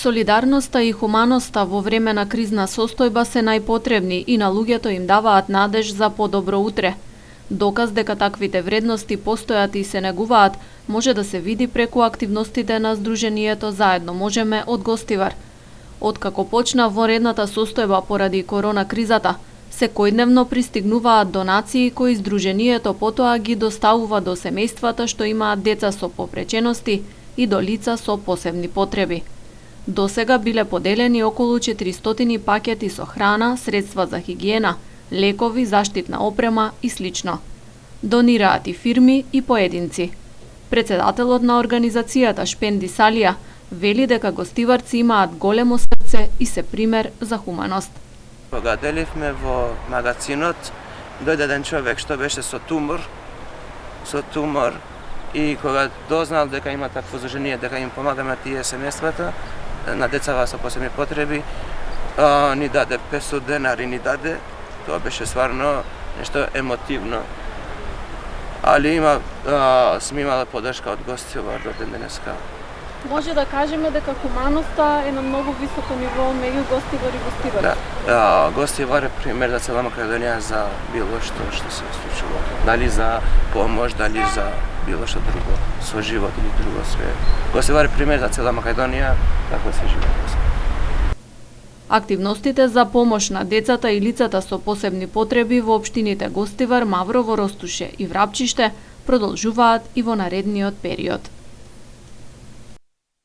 Солидарноста и хуманоста во време на кризна состојба се најпотребни и на луѓето им даваат надеж за подобро утре. Доказ дека таквите вредности постојат и се негуваат може да се види преку активностите на Сдруженијето Заедно можеме од Гостивар. Откако почна вонредната состојба поради корона кризата, секојдневно пристигнуваат донации кои Сдруженијето потоа ги доставува до семејствата што имаат деца со попречености и до лица со посебни потреби. Досега биле поделени околу 400 пакети со храна, средства за хигиена, лекови, заштитна опрема и слично. Донираат и фирми и поединци. Председателот на организацијата Шпенди Салија вели дека гостиварци имаат големо срце и се пример за хуманост. Кога деливме во магазинот, дојде еден човек што беше со тумор и кога дознал дека има такво зажение, дека им помагаме тие семејствата на децава со посебни потреби, ни даде 500 денари, тоа беше стварно нешто емотивно. Али сме имале поддршка од Гостивар до ден денеска. Може да кажеме дека хуманоста е на многу високо ниво меѓу Гостивар и Гостивар. Да, Гостивар е пример за цела Македонија за било што се случува. Дали за помош, дали за било што друго, со живот или друго све. Гостивар е пример за цела Македонија како се живее. Активностите за помош на децата и лицата со посебни потреби во општините Гостивар, Маврово, Ростуше и Врапчиште продолжуваат и во наредниот период.